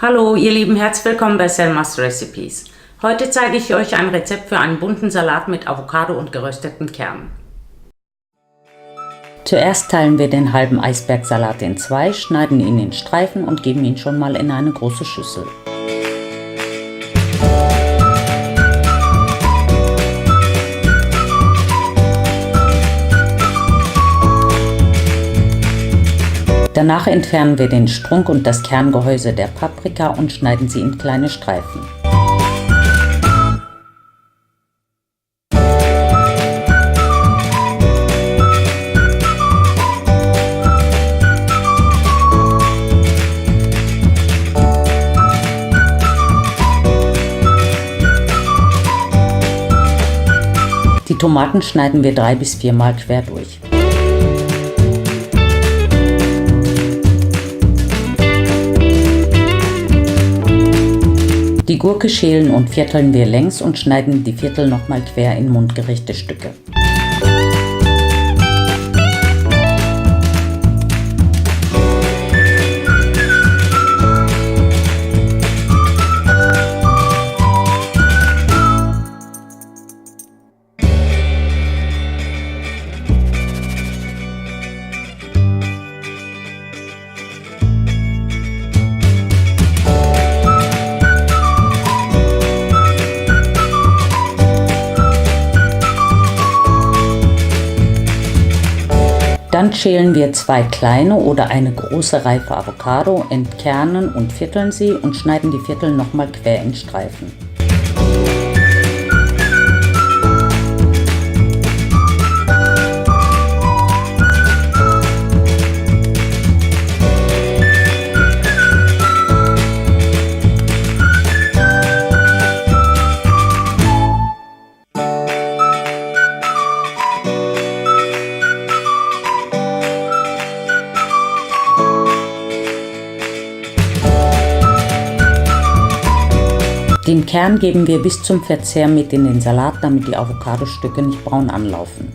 Hallo ihr Lieben, herzlich willkommen bei Selmas Recipes. Heute zeige ich euch ein Rezept für einen bunten Salat mit Avocado und gerösteten Kernen. Zuerst teilen wir den halben Eisbergsalat in zwei, schneiden ihn in Streifen und geben ihn schon mal in eine große Schüssel. Danach entfernen wir den Strunk und das Kerngehäuse der Paprika und schneiden sie in kleine Streifen. Die Tomaten schneiden wir 3- bis 4-mal quer durch. Die Gurke schälen und vierteln wir längs und schneiden die Viertel nochmal quer in mundgerechte Stücke. Dann schälen wir 2 kleine oder eine große reife Avocado, entkernen und vierteln sie und schneiden die Viertel nochmal quer in Streifen. Den Kern geben wir bis zum Verzehr mit in den Salat, damit die Avocadostücke nicht braun anlaufen.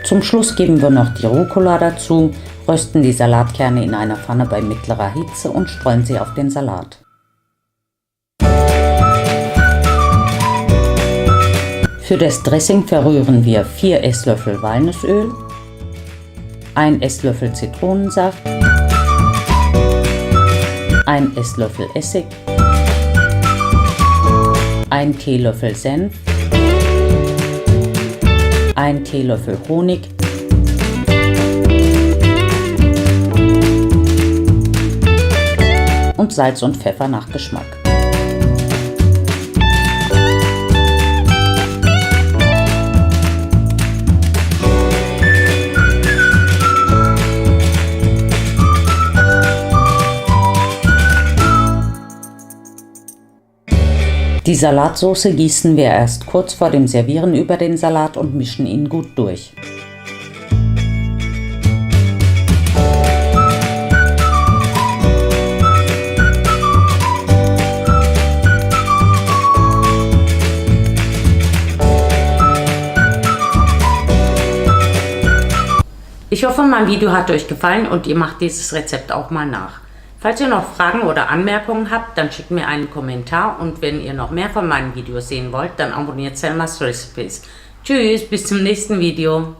Zum Schluss geben wir noch die Rucola dazu, rösten die Salatkerne in einer Pfanne bei mittlerer Hitze und streuen sie auf den Salat. Für das Dressing verrühren wir 4 Esslöffel Walnussöl, 1 Esslöffel Zitronensaft, 1 Esslöffel Essig, 1 Teelöffel Senf, 1 Teelöffel Honig, und Salz und Pfeffer nach Geschmack. Die Salatsauce gießen wir erst kurz vor dem Servieren über den Salat und mischen ihn gut durch. Ich hoffe, mein Video hat euch gefallen und ihr macht dieses Rezept auch mal nach. Falls ihr noch Fragen oder Anmerkungen habt, dann schickt mir einen Kommentar und wenn ihr noch mehr von meinen Videos sehen wollt, dann abonniert Selmas Recipes. Tschüss, bis zum nächsten Video.